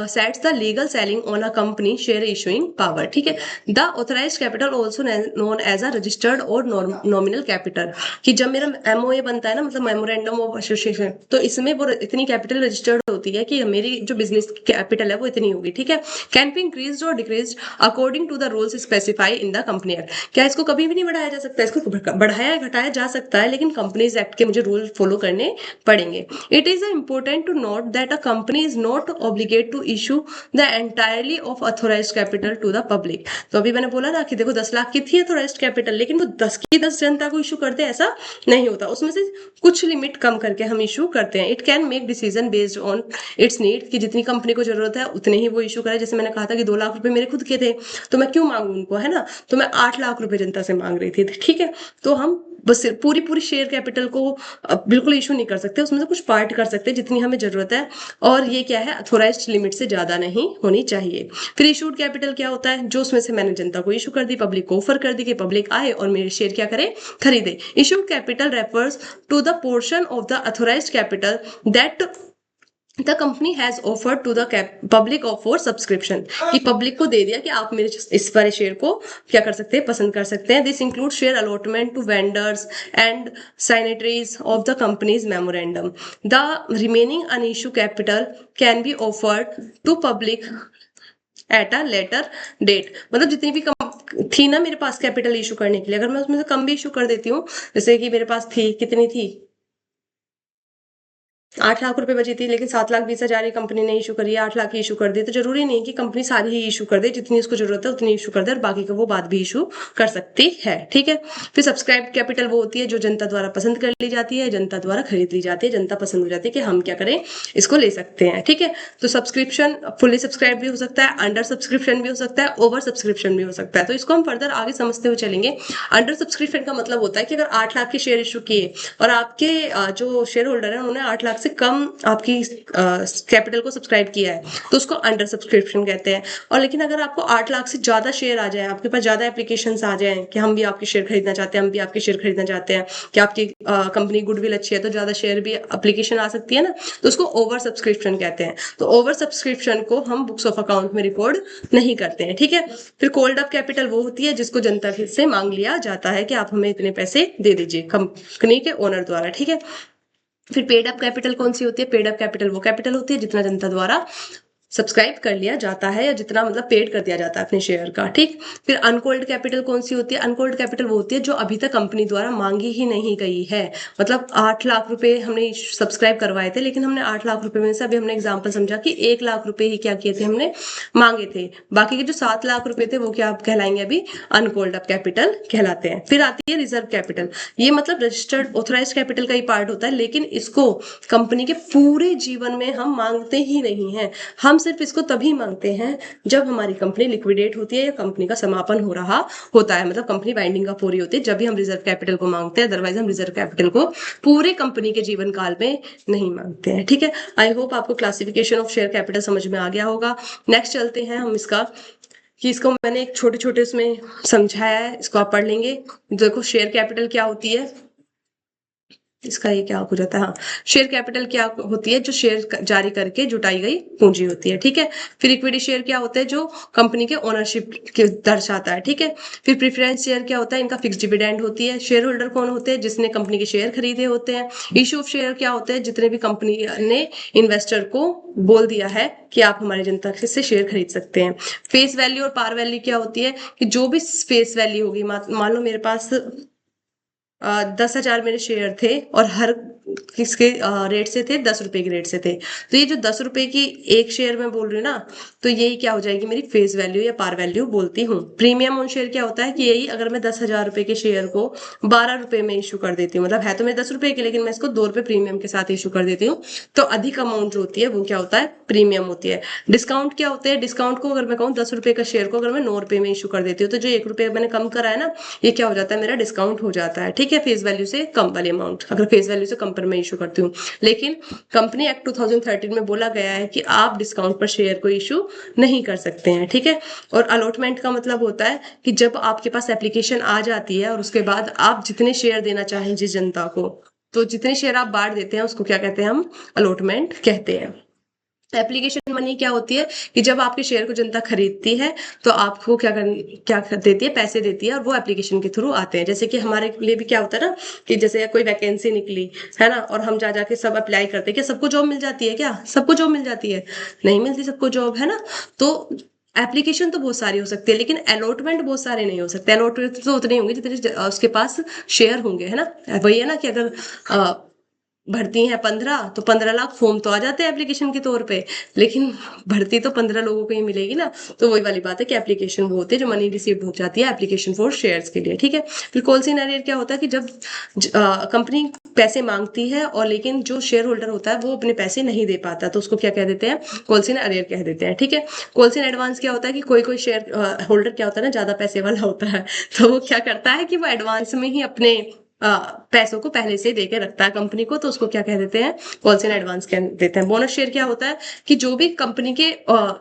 sets the legal ceiling on a company share issuing power. ठीक है, the authorised capital also known as a registered और नॉमिनल कैपिटल, कि जब मेरा एमओए बनता है ना, मतलब मेमोरेंडम ऑफ एसोसिएशन, तो इसमें वो इतनी कैपिटल रजिस्टर्ड होती है कि मेरी जो बिजनेस कैपिटल है वो इतनी होगी। ठीक है, कैन बी इंक्रीज और decrease according to the rules specify in the company act. क्या इसको कभी भी नहीं बढ़ाया जा सकता? इसको बढ़ाया घटाया जा सकता है, लेकिन कंपनीज एक्ट के मुझे रूल फॉलो करने पड़ेंगे। It is important to note that a company is not obligated to issue the entirely of authorized capital to the public। तो अभी मैंने बोला ना कि देखो 10 लाख की थी अथोराइज्ड कैपिटल, लेकिन वो 10 की 10 जनता को इशू करते हैं ऐसा नहीं होता, उसमें से कुछ लिमिट कम करके हम इशू करते हैं। It can make decision based on it's need, कि जितनी कंपनी को जरूरत है उतने ही वो इशू करे। जैसे मैंने कहा था कि 2 लाख रुपए मेरे खुद के थे, तो मैं क्यों मांगू उनको, है ना, तो मैं 8 लाख रुपए जनता से मांग रही थी। ठीक है, तो हम बस पूरी पूरी शेयर कैपिटल को बिल्कुल इशू नहीं कर सकते, उसमें से कुछ पार्ट कर सकते हैं जितनी हमें जरूरत है, और ये क्या है, अथोराइज्ड लिमिट से ज्यादा नहीं होनी चाहिए। फिर इशूड कैपिटल क्या होता है? जो उसमें से मैंने जनता को इशू कर दी, पब्लिक को ऑफर कर दी कि पब्लिक आए और मेरे शेयर क्या करे, खरीदे। Issued capital refers to the portion of the authorised capital that the company has offered to the public of for subscription, कि पब्लिक को दे दिया कि आप मेरे इस वाले शेयर को क्या कर सकते हैं, पसंद कर सकते हैं। This include share allotment to vendors and signatories of the company's memorandum. The remaining unissued capital can be offered to public at a later date. मतलब जितनी भी थी ना मेरे पास कैपिटल इशू करने के लिए, अगर मैं उसमें से कम भी इशू कर देती हूँ, जैसे कि मेरे पास थी, कितनी थी, 8 लाख रुपए बची थी, लेकिन 7,20,000 कंपनी ने इशू करी, 8 लाख की इशू कर दी, तो जरूरी नहीं कि कंपनी सारी ही इशू कर दे, जितनी उसको जरूरत है उतनी इशू कर दे, और बाकी का वो बाद भी इशू कर सकती है। ठीक है, फिर सब्सक्राइब कैपिटल वो होती है जो जनता द्वारा पसंद कर ली जाती है, जनता द्वारा खरीद ली जाती है, जनता पसंद हो जाती है कि हम क्या करें, इसको ले सकते हैं। ठीक है, तो सब्सक्रिप्शन फुली सब्सक्राइब भी हो सकता है, अंडर सब्सक्रिप्शन भी हो सकता है, ओवर सब्सक्रिप्शन भी हो सकता है। तो इसको हम फर्दर आगे समझते हुए चलेंगे। अंडर सब्सक्रिप्शन का मतलब होता है कि अगर 8 लाख के शेयर इशू किए और आपके जो शेयर होल्डर है उन्होंने 8 लाख से कम आपकी कैपिटल को सब्सक्राइब किया है तो उसको अंडर सब्सक्रिप्शन कहते हैं। और लेकिन अगर आपको 8 लाख से ज्यादा शेयर आ जाए, आपके पास ज्यादा एप्लीकेशंस आ जाए कि हम भी आपके शेयर खरीदना चाहते हैं, हम भी आपके शेयर खरीदना चाहते हैं, कि आपकी कंपनी गुडविल अच्छी है तो ज्यादा शेयर भी एप्लीकेशन आ सकती है ना, तो उसको ओवर सब्सक्रिप्शन कहते हैं। तो ओवर सब्सक्रिप्शन को हम बुक्स ऑफ अकाउंट में रिकॉर्ड नहीं करते हैं, ठीक है। फिर कोल्ड अप कैपिटल वो होती है जिसको जनता से मांग लिया जाता है कि आप हमें इतने पैसे दे दीजिए कंपनी के ओनर द्वारा, ठीक है। फिर पेड अप कैपिटल कौन सी होती है? पेड अप कैपिटल वो कैपिटल होती है जितना जनता द्वारा सब्सक्राइब कर लिया जाता है या जितना मतलब पेड कर दिया जाता है अपने शेयर का, ठीक। फिर अनकोल्ड कैपिटल कौन सी होती है? अनकोल्ड कैपिटल वो होती है जो अभी तक कंपनी द्वारा मांगी ही नहीं गई है। मतलब 8 लाख रुपए हमने सब्सक्राइब करवाए थे, लेकिन हमने 8 लाख रुपए में से अभी हमने एग्जाम्पल समझा कि 1 लाख रुपए ही क्या किए थे, हमने मांगे थे। बाकी के जो 7 लाख रुपए थे वो क्या कहलाएंगे? अभी अनकोल्ड अप कैपिटल कहलाते हैं। फिर आती है रिजर्व कैपिटल। ये मतलब रजिस्टर्ड ऑथराइज कैपिटल का ही पार्ट होता है, लेकिन इसको कंपनी के पूरे जीवन में हम मांगते ही नहीं है। हम सिर्फ इसको तभी मांगते हैं जब हमारी कंपनी लिक्विडेट होती है या कंपनी का समापन हो रहा होता है, मतलब कंपनी बाइंडिंग का पूरी होती है, जब भी हम रिजर्व कैपिटल को मांगते हैं। अदरवाइज हम रिजर्व कैपिटल को पूरे कंपनी के जीवन काल में नहीं मांगते हैं, ठीक है। आई होप आपको क्लासिफिकेशन ऑफ शेयर कैपिटल समझ में आ गया होगा। नेक्स्ट चलते हैं हम इसका, कि इसको मैंने एक छोटे छोटे उसमें समझाया है, इसको आप पढ़ लेंगे। देखो शेयर कैपिटल क्या होती है, इसका ये क्या हो जाता है, हाँ, शेयर कैपिटल क्या होती है? जो शेयर जारी करके जुटाई गई पूंजी होती है, ठीक है। फिर इक्विटी शेयर क्या होता है? जो कंपनी के ओनरशिप के दर्शाता है, ठीक है। फिर प्रेफरेंस शेयर क्या होता है? इनका फिक्स डिविडेंड होती है। शेयर होल्डर कौन होते हैं? जिसने कंपनी के शेयर खरीदे होते हैं। इशू ऑफ शेयर क्या होते हैं? जितने भी कंपनी ने इन्वेस्टर को बोल दिया है कि आप हमारी जनता से शेयर खरीद सकते हैं। फेस वैल्यू और पार वैल्यू क्या होती है? कि जो भी फेस वैल्यू होगी, मान लो मेरे पास 10,000 मेरे शेयर थे और हर किसके रेट से थे? 10 रुपए के रेट से थे। तो ये जो 10 रुपए की एक शेयर में बोल रही हूँ ना, तो यही क्या हो जाएगी? मेरी फेस वैल्यू या पार वैल्यू बोलती हूँ। प्रीमियम ऑन शेयर क्या होता है? कि यही अगर मैं 10,000 रुपए के शेयर को 12 रुपए में इशू कर देती हूँ, मतलब है तो मेरे 10 रुपए की, लेकिन मैं इसको 2 रुपए प्रीमियम के साथ इशू कर देती हूँ, तो अधिक अमाउंट जो होती है वो क्या होता है? प्रीमियम होती है। डिस्काउंट क्या होते हैं? डिस्काउंट को अगर मैं कहूँ 10 रुपए का शेयर को अगर मैं 9 रुपए में इशू कर देती हूँ, तो जो 1 रुपए मैंने कम करा है ना, ये क्या हो जाता है? मेरा डिस्काउंट हो जाता है, ठीक है। फेस वैल्यू से कम वाली अमाउंट, अगर फेस वैल्यू से कम पर मैं इशू करती हूँ। लेकिन कंपनी एक्ट 2013 में बोला गया है कि आप डिस्काउंट पर शेयर को इशू नहीं कर सकते हैं, ठीक है। और अलॉटमेंट का मतलब होता है कि जब आपके पास एप्लीकेशन आ जाती है और उसके बाद आप जितने शेयर देना चाहें जिस जनता को, तो जितने शेयर आप बांट देते हैं उसको क्या कहते हैं? हम अलॉटमेंट कहते हैं। एप्लीकेशन मनी क्या होती है? कि जब आपके शेयर को जनता खरीदती है तो आपको क्या देती है? पैसे देती है, और वो एप्लीकेशन के थ्रू आते हैं। जैसे कि हमारे लिए भी क्या होता है ना, कि जैसे कोई वैकेंसी निकली है ना, और हम जा जाके सब अप्लाई करते हैं, क्या सबको जॉब मिल जाती है? क्या सबको जॉब मिल जाती है? नहीं मिलती सबको जॉब, है ना। तो एप्लीकेशन तो बहुत सारी हो सकती है, लेकिन अलॉटमेंट बहुत सारे नहीं हो सकते। अलॉटमेंट तो उतने होंगे जितने उसके पास शेयर होंगे, है ना। वही है ना कि अगर भर्ती है 15, तो 15 लाख फॉर्म तो आ जाते हैं एप्लीकेशन के तौर पे, लेकिन भर्ती तो 15 लोगों को ही मिलेगी ना। तो वही वाली बात है कि एप्लीकेशन वो होती है जो मनी रिसीव्ड हो जाती है एप्लीकेशन फॉर शेयर्स के लिए, ठीक है। फिर कॉल इन एरियर क्या होता है? कि जब कंपनी पैसे मांगती है और लेकिन जो शेयर होल्डर होता है वो अपने पैसे नहीं दे पाता, तो उसको क्या कह देते हैं? कॉल इन एरियर कह देते हैं, ठीक है। कॉल इन एडवांस क्या होता है? कि कोई शेयर होल्डर क्या होता है ना, ज्यादा पैसे वाला होता है, तो वो क्या करता है कि वो एडवांस में ही अपने पैसों को पहले से दे के रखता है कंपनी को, तो उसको क्या कह देते हैं? कॉल्स इन एडवांस कह देते हैं। बोनस शेयर क्या होता है? कि जो भी कंपनी के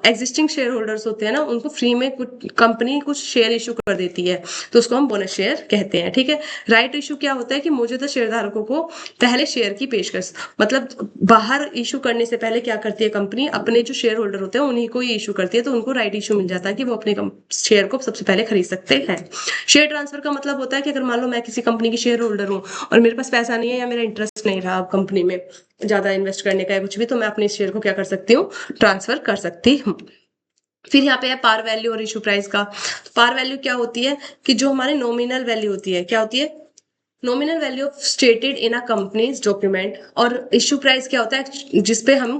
एग्जिस्टिंग शेयर होल्डर्स होते हैं ना, उनको फ्री में कुछ कंपनी कुछ शेयर इशू कर देती है, तो उसको हम बोनस शेयर कहते हैं, ठीक है। राइट इशू क्या होता है? कि मौजूदा शेयरधारकों को पहले शेयर की पेशकश, मतलब बाहर इशू करने से पहले क्या करती है कंपनी? अपने जो शेयर होल्डर होते हैं उन्हीं को ही इशू करती है, तो उनको राइट इशू मिल जाता है कि वो अपने शेयर को सबसे पहले खरीद सकते हैं। शेयर ट्रांसफर का मतलब होता है कि अगर मान लो मैं किसी कंपनी की शेयर होल्डर हूँ और मेरे पास पैसा नहीं है या मेरा इंटरेस्ट नहीं रहा कंपनी में ज्यादा इन्वेस्ट करने का या कुछ भी, तो मैं अपने शेयर को क्या कर सकती हूँ? ट्रांसफर कर सकती हूँ। फिर यहाँ पे है पार वैल्यू और इशू प्राइस का। तो पार वैल्यू क्या होती है? कि जो हमारी नॉमिनल वैल्यू होती है, क्या होती है? Nominal value stated in a companies document. और इशू प्राइस क्या होता है? जिसपे हम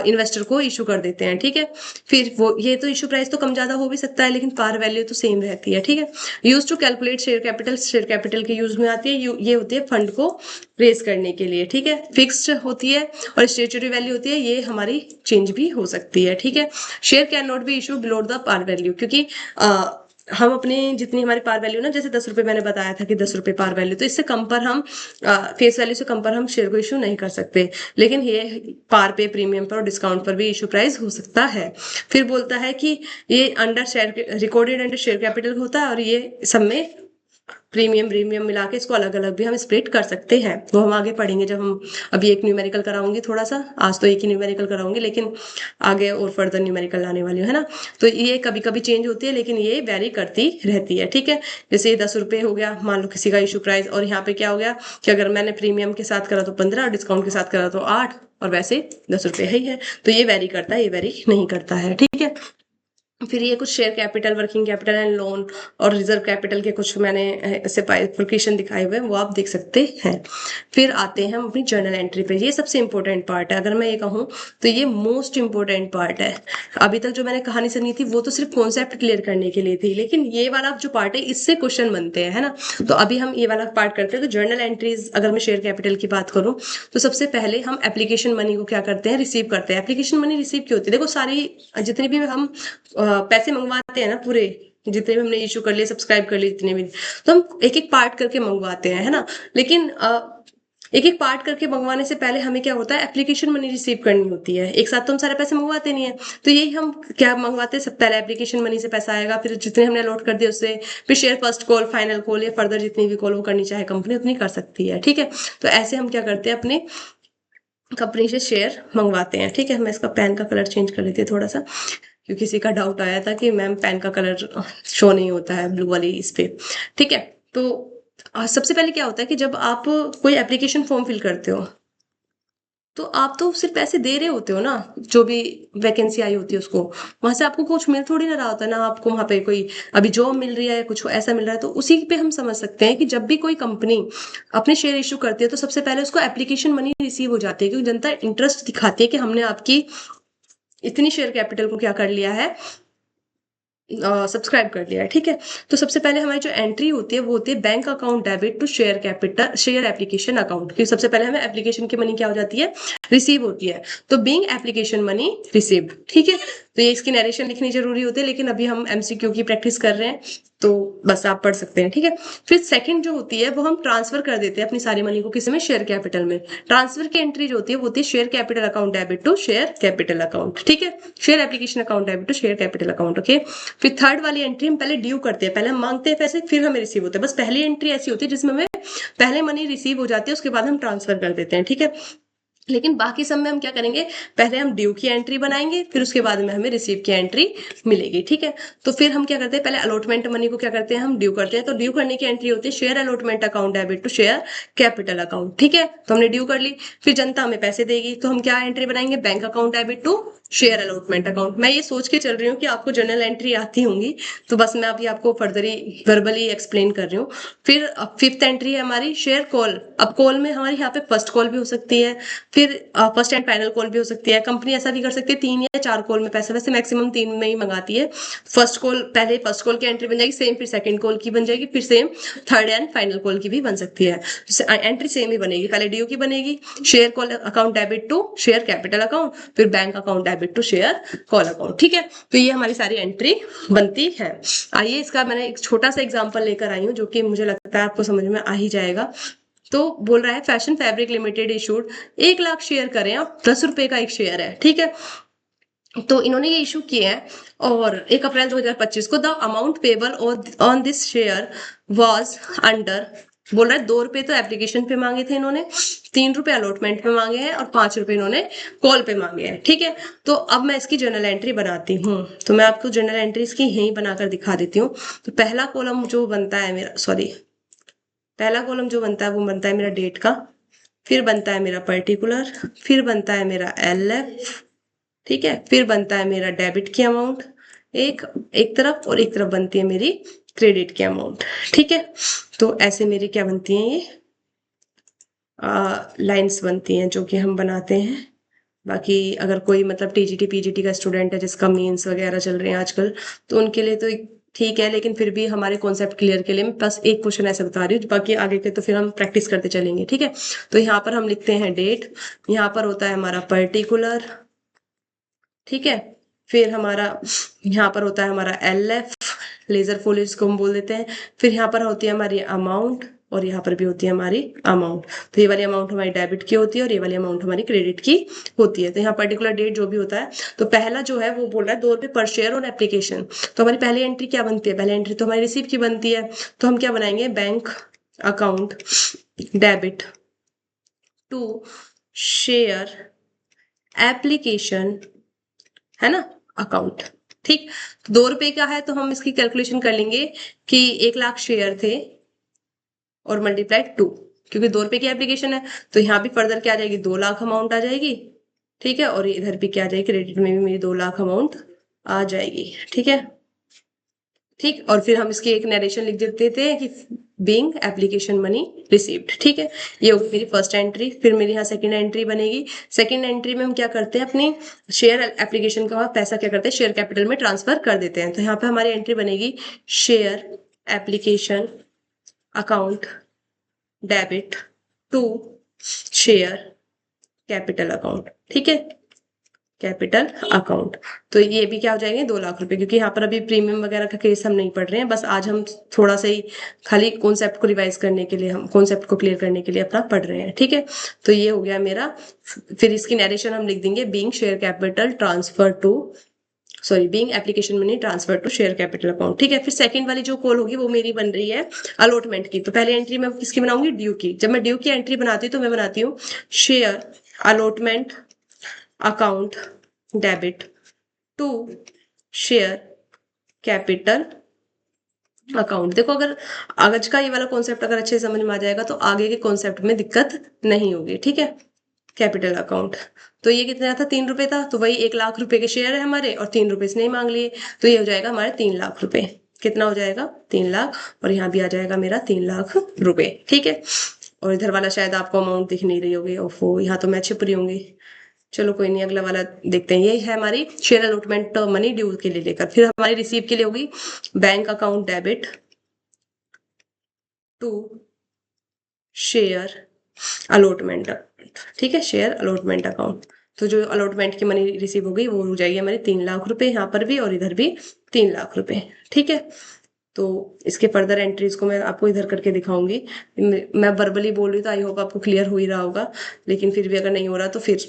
इन्वेस्टर को इशू कर देते हैं, ठीक है। फिर वो ये तो इशू प्राइस तो कम ज्यादा हो भी सकता है, लेकिन पार वैल्यू तो सेम रहती है, ठीक है। Use to calculate share capital, share capital के यूज में आती है, ये होती है फंड को रेज करने के लिए, ठीक है। फिक्स्ड होती है और स्टेचुटरी वैल्यू होती है, ये हमारी चेंज भी हो सकती है, ठीक है। Share can not be issue below the par value, क्योंकि हम अपनी जितनी हमारी पार वैल्यू ना, जैसे 10 रुपए मैंने बताया था कि 10 रुपए पार वैल्यू, तो इससे कम पर हम फेस वैल्यू से कम पर हम शेयर को इशू नहीं कर सकते। लेकिन ये पार पे, प्रीमियम पर और डिस्काउंट पर भी इशू प्राइस हो सकता है। फिर बोलता है कि ये under share, recorded under share capital होता है, और ये सब में प्रीमियम प्रीमियम मिला के इसको अलग अलग भी हम स्प्लिट कर सकते हैं। वो हम आगे पढ़ेंगे जब हम, अभी एक न्यूमेरिकल कराऊंगी थोड़ा सा, आज तो एक ही न्यूमेरिकल कराऊंगी, लेकिन आगे और फर्दर न्यूमेरिकल लाने वाली हूँ, है ना। तो ये कभी कभी चेंज होती है, लेकिन ये वेरी करती रहती है, ठीक है। जैसे ये 10 रुपए हो गया मान लो किसी का इशू प्राइस, और यहाँ पे क्या हो गया कि अगर मैंने प्रीमियम के साथ करा तो 15 और डिस्काउंट के साथ करा तो 8, और वैसे 10 रुपए ही है। तो ये वेरी करता है, ये वेरी नहीं करता है, ठीक है। फिर ये कुछ share capital, working capital and loan और रिजर्व कैपिटल के कुछ मैंने ऐसे बाइफर्केशन दिखाए हुए हैं, वो आप देख सकते हैं। फिर आते हैं हम अपनी जर्नल एंट्री पे। ये सबसे इंपॉर्टेंट पार्ट है, अगर मैं ये कहूँ तो ये मोस्ट इंपॉर्टेंट पार्ट है। अभी तक जो मैंने कहानी सुनी थी वो तो सिर्फ कॉन्सेप्ट क्लियर करने के लिए थी, लेकिन ये वाला जो पार्ट है इससे क्वेश्चन बनते हैं, है ना। तो अभी हम ये वाला पार्ट करते हैं। तो जर्नल एंट्रीज, अगर मैं शेयर कैपिटल की बात करूँ तो सबसे पहले हम एप्लीकेशन मनी को क्या करते हैं, रिसीव करते हैं। एप्लीकेशन मनी रिसीव क्यों होती है? देखो सारी जितने भी हम पैसे मंगवाते हैं ना, पूरे जितने भी हमने इशू कर लिए, सब्सक्राइब कर लिए जितने भी, तो हम एक एक पार्ट करके मंगवाते हैं, है ना। लेकिन एक एक पार्ट करके मंगवाने से पहले हमें क्या होता है, एप्लीकेशन मनी रिसीव करनी होती है। एक साथ तो हम सारे पैसे मंगवाते नहीं है। तो यही हम क्या मंगवाते हैं, सब पहले एप्लीकेशन मनी से पैसा आएगा, फिर जितने हमने अलॉट कर दिए उससे, फिर share first call, final call, या फर्दर जितनी भी कॉल वो करनी चाहे कंपनी उतनी कर सकती है, ठीक है। तो ऐसे हम क्या करते हैं, अपने कंपनी से शेयर मंगवाते हैं, ठीक है। मैं इसका पेन का कलर चेंज कर लेती हूँ थोड़ा सा, क्योंकि किसी का डाउट आया था कि मैम पेन का कलर शो नहीं होता है ब्लू वाली इस पे, ठीक है। तो सबसे पहले क्या होता है कि जब आप कोई एप्लीकेशन फॉर्म फिल करते हो, तो आप तो सिर्फ पैसे दे रहे होते हो ना, जो भी वैकेंसी आई होती है उसको, वहां से आपको कुछ मिल थोड़ी ना रहा होता है ना, आपको वहां पे कोई अभी जॉब मिल रही है, कुछ ऐसा मिल रहा है। तो उसी पे हम समझ सकते हैं कि जब भी कोई कंपनी अपने शेयर इशू करती है तो सबसे पहले उसको एप्लीकेशन मनी रिसीव हो जाती है, क्योंकि जनता इंटरेस्ट दिखाती है कि हमने आपकी इतनी शेयर कैपिटल को क्या कर लिया है, सब्सक्राइब कर लिया है, ठीक है। तो सबसे पहले हमारी जो एंट्री होती है वो होती है bank account debit to share capital, share application account, क्योंकि सबसे पहले हमें एप्लीकेशन की मनी क्या हो जाती है, रिसीव होती है। तो बीइंग एप्लीकेशन मनी रिसीव्ड, ठीक है। तो ये इसकी नरेशन लिखनी जरूरी होती है, लेकिन अभी हम एमसीक्यू की प्रैक्टिस कर रहे हैं, तो बस आप पढ़ सकते हैं, ठीक है। फिर सेकंड जो होती है वो हम ट्रांसफर कर देते हैं अपनी सारी मनी को किसी में, शेयर कैपिटल में। ट्रांसफर की एंट्री जो होती है वो होती है share capital account debit to share capital account, ठीक है। Share application account debit to share capital account, okay. फिर थर्ड वाली एंट्री हम पहले ड्यू करते हैं, पहले हम मांगते हैं पैसे, फिर हमें रिसीव होते हैं। बस पहली एंट्री ऐसी होती है जिसमें हमें पहले मनी रिसीव हो जाती है, उसके बाद हम ट्रांसफर कर देते हैं, ठीक है। लेकिन बाकी सब में हम क्या करेंगे, पहले हम ड्यू की एंट्री बनाएंगे, फिर उसके बाद में हमें रिसीव की एंट्री मिलेगी, ठीक है। तो फिर हम क्या करते हैं, पहले अलॉटमेंट मनी को क्या करते हैं, हम ड्यू करते हैं। तो ड्यू करने की एंट्री होती है share allotment account debit to share capital account, ठीक है। तो हमने ड्यू कर ली, फिर जनता हमें पैसे देगी, तो हम क्या एंट्री बनाएंगे, bank account debit to share allotment account. मैं ये सोच के चल रही हूँ कि आपको जर्नल एंट्री आती होंगी, तो बस मैं अभी आपको फर्दरी वर्बली एक्सप्लेन कर रही हूँ। फिर फिफ्थ एंट्री है हमारी शेयर कॉल। अब कॉल में हमारी यहाँ पे फर्स्ट कॉल भी हो सकती है, फिर फर्स्ट एंड फाइनल कॉल भी हो सकती है। कंपनी ऐसा भी कर सकती है 3 या 4 कॉल में पैसे, वैसे मैक्सिमम 3 में ही मंगाती है। फर्स्ट कॉल, पहले फर्स्ट कॉल की एंट्री बन जाएगी सेम, फिर सेकंड कॉल की बन जाएगी, फिर same third and final call की भी बन सकती है। एंट्री सेम ही बनेगी, पहले ड्यू की बनेगी share call account debit to share capital account, फिर bank account debit to share call account, ठीक है। तो ये हमारी सारी एंट्री बनती है। आइए इसका मैंने एक छोटा सा एग्जांपल लेकर आई हूँ, जो कि मुझे लगता है आपको समझ में आ ही जाएगा। तो बोल रहा है fashion fabric limited issued 1 lakh share करें, अब 10 रुपए का एक शेयर है, ठीक है। तो इन्होंने ये इशू किया है, और 1 अप्रैल 2025 को the amount payable on this share was under, बोल रहा है 2 रुपए तो एप्लीकेशन पे मांगे थे इन्होंने, 3 रुपए अलॉटमेंट पे मांगे हैं, और 5 रुपए इन्होंने कॉल पे मांगे हैं, ठीक है। तो अब मैं इसकी जर्नल एंट्री बनाती हूँ, तो मैं आपको जर्नल एंट्री इसकी यहीं बनाकर दिखा देती हूँ। तो पहला कॉलम जो बनता है मेरा, सॉरी, पहला कॉलम जो बनता है वो बनता है मेरा डेट का, फिर बनता है मेरा पर्टिकुलर, फिर बनता है मेरा LF, ठीक है। फिर बनता है मेरा डेबिट की अमाउंट एक एक तरफ, और एक तरफ बनती है मेरी क्रेडिट की अमाउंट, ठीक है। तो ऐसे मेरी क्या बनती हैं, ये लाइंस बनती हैं जो कि हम बनाते हैं। बाकी अगर कोई मतलब टीजीटी पीजीटी का स्टूडेंट है जिसका मीन्स वगैरह चल रहे हैं आजकल, तो उनके लिए तो ठीक है, लेकिन फिर भी हमारे कॉन्सेप्ट क्लियर के लिए मैं बस एक क्वेश्चन ऐसे बता रही हूँ, बाकी आगे के तो फिर हम प्रैक्टिस करते चलेंगे, ठीक है। तो यहाँ पर हम लिखते हैं डेट, यहाँ पर होता है हमारा पर्टिकुलर, ठीक है। फिर हमारा यहाँ पर होता है हमारा LF, लेजर फॉलो इसको हम बोल देते हैं। फिर यहाँ पर होती है हमारी अमाउंट और यहाँ पर भी होती है हमारी अमाउंट। तो ये वाली अमाउंट हमारी डेबिट की होती है और ये वाली अमाउंट हमारी क्रेडिट की होती है। तो यहाँ पर्टिकुलर डेट जो भी होता है, तो पहला जो है वो बोल रहा है ₹2 पर शेयर और एप्लीकेशन। तो हमारी पहली एंट्री क्या बनती है? पहली एंट्री तो हमारी रिसीव की बनती है। तो हम क्या बनाएंगे? Bank account debit to share application, है ना, अकाउंट। ठीक, ₹2 का है तो हम इसकी कैलकुलेशन कर लेंगे कि 1 लाख शेयर थे और मल्टीप्लाइड 2, क्योंकि ₹2 की एप्लीकेशन है तो यहाँ भी फर्दर क्या आ जाएगी? 2 लाख अमाउंट आ जाएगी। ठीक है, और इधर भी क्या आ जाएगी? क्रेडिट में भी मेरी 2 लाख अमाउंट आ जाएगी। ठीक है, ठीक, और फिर हम इसकी एक नरेशन लिख देते थे कि बीइंग एप्लीकेशन मनी रिसीव्ड। ठीक है, ये होगी मेरी फर्स्ट एंट्री। फिर मेरी यहाँ सेकंड एंट्री बनेगी। सेकंड एंट्री में हम क्या करते हैं? अपनी शेयर एप्लीकेशन का पैसा क्या करते हैं? शेयर कैपिटल में ट्रांसफर कर देते हैं। तो यहाँ पे हमारी एंट्री बनेगी share application account debit to share capital account. ठीक है, कैपिटल अकाउंट। तो ये भी क्या हो जाएंगे? 2 लाख रुपए, क्योंकि यहाँ पर अभी प्रीमियम वगैरह का केस हम नहीं पढ़ रहे हैं, बस आज हम थोड़ा सा ही खाली कॉन्सेप्ट को रिवाइज करने के लिए, हम कॉन्सेप्ट को क्लियर करने के लिए अपना पढ़ रहे हैं। ठीक है, तो ये हो गया मेरा। फिर इसकी नरेशन हम लिख देंगे being share capital transfer to, sorry, being application money transfer to share capital account. ठीक है, फिर सेकंड वाली जो कॉल होगी वो मेरी बन रही है अलॉटमेंट की। तो पहले एंट्री मैं किसकी बनाऊंगी? ड्यू की। जब मैं ड्यू की एंट्री बनाती हूँ तो मैं बनाती हूँ share allotment account debit to share capital account. देखो, अगर आज का ये वाला कॉन्सेप्ट अगर अच्छे से समझ में आ जाएगा तो आगे के कॉन्सेप्ट में दिक्कत नहीं होगी। ठीक है, कैपिटल अकाउंट। तो ये कितना था? ₹3 था, तो वही 1 लाख के शेयर है हमारे और ₹3 इसने ही मांग लिए, तो ये हो जाएगा हमारे ₹3 लाख। कितना हो जाएगा? 3 लाख, और यहाँ भी आ जाएगा मेरा ₹3 लाख। ठीक है, और इधर वाला शायद आपको अमाउंट दिख नहीं रही होगी। ओफो, यहाँ तो मैं छिप रही होंगी। चलो कोई नहीं, अगला वाला देखते हैं। ये है हमारी शेयर अलॉटमेंट मनी ड्यू के लिए लेकर। फिर हमारी रिसीव के लिए होगी bank account debit to share allotment. ठीक है, शेयर अलॉटमेंट अकाउंट। तो जो अलॉटमेंट की मनी रिसीव होगी वो हो जाएगी हमारी ₹3 लाख, यहाँ पर भी और इधर भी ₹3 लाख। ठीक है, तो इसके फर्दर एंट्रीज को मैं आपको इधर करके दिखाऊंगी। मैं वर्बली बोल रही हूँ तो आई होप आपको क्लियर हो ही रहा होगा, लेकिन फिर भी अगर नहीं हो रहा तो फिर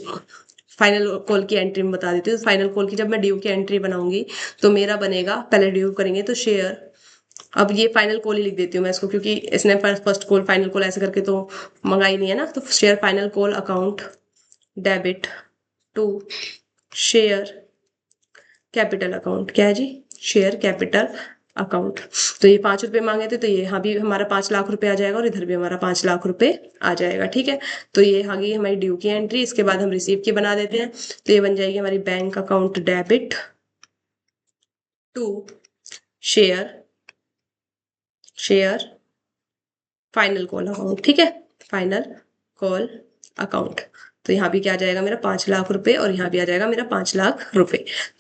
फाइनल कॉल की एंट्री में बता देती हूँ। फाइनल कॉल की जब मैं ड्यू की एंट्री बनाऊंगी तो मेरा बनेगा, पहले ड्यू करेंगे तो शेयर, अब ये फाइनल कॉल ही लिख देती हूँ मैं इसको, क्योंकि इसने फर्स्ट कॉल फाइनल कॉल ऐसे करके तो मंगाई नहीं है ना। तो share final call account debit to share capital account. क्या है जी? Share capital account. तो ये ₹5 मांगे थे, तो ये यहाँ भी हमारा ₹5 लाख आ जाएगा और इधर भी हमारा ₹5 लाख आ जाएगा। ठीक है, तो ये आ गई हमारी ड्यू की एंट्री। इसके बाद हम रिसीव की बना देते हैं। तो ये बन जाएगी हमारी bank account debit to share share final call account. ठीक है, फाइनल कॉल अकाउंट। तो यहाँ भी क्या आ जाएगा? मेरा ₹5 लाख और यहाँ भी आ जाएगा मेरा ₹5 लाख।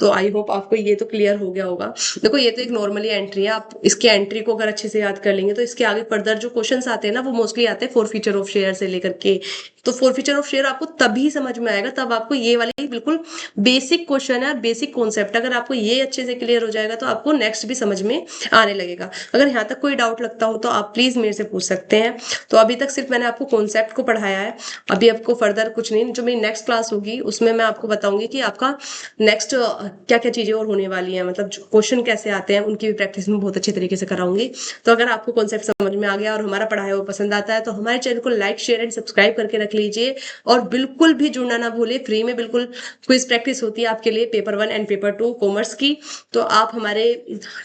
तो आई होप आपको ये तो क्लियर हो गया होगा। देखो, ये तो एक नॉर्मली एंट्री है, आप इसकी एंट्री को अगर अच्छे से याद कर लेंगे तो इसके आगे फर्दर जो क्वेश्चंस आते हैं ना वो मोस्टली आते हैं फॉरफीचर ऑफ शेयर से लेकर के। तो फॉरफीचर ऑफ शेयर आपको तभी समझ में आएगा, तब आपको ये वाले बिल्कुल बेसिक क्वेश्चन है, बेसिक कॉन्सेप्ट, अगर आपको ये अच्छे से क्लियर हो जाएगा तो आपको नेक्स्ट भी समझ में आने लगेगा। अगर यहाँ तक कोई डाउट लगता हो तो आप प्लीज मेरे से पूछ सकते हैं। तो अभी तक सिर्फ मैंने आपको कॉन्सेप्ट को पढ़ाया है, अभी आपको फर्दर कुछ नहीं। जो मेरी नेक्स्ट क्लास होगी उसमें मैं आपको बताऊंगी कि आपका नेक्स्ट क्या क्या चीजें और होने वाली हैं, मतलब क्वेश्चन कैसे आते हैं उनकी भी प्रैक्टिस में बहुत अच्छे तरीके से कराऊंगी। तो अगर आपको कॉन्सेप्ट समझ में आ गया और हमारा पढ़ाया हुआ पसंद आता है तो हमारे चैनल को लाइक शेयर एंड सब्सक्राइब करके रख लीजिए, और बिल्कुल भी जुड़ना ना भूले। फ्री में बिल्कुल क्विज प्रैक्टिस होती है आपके लिए पेपर 1 एंड पेपर 2 कॉमर्स की। तो आप हमारे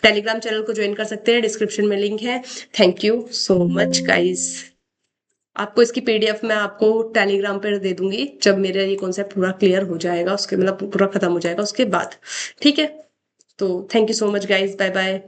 टेलीग्राम चैनल को ज्वाइन कर सकते हैं, डिस्क्रिप्शन में लिंक है। Thank you so much guys. आपको इसकी पीडीएफ मैं आपको टेलीग्राम पर दे दूंगी जब मेरा ये कॉन्सेप्ट पूरा क्लियर हो जाएगा, उसके मतलब पूरा खत्म हो जाएगा उसके बाद। ठीक है, तो thank you so much guys, bye bye.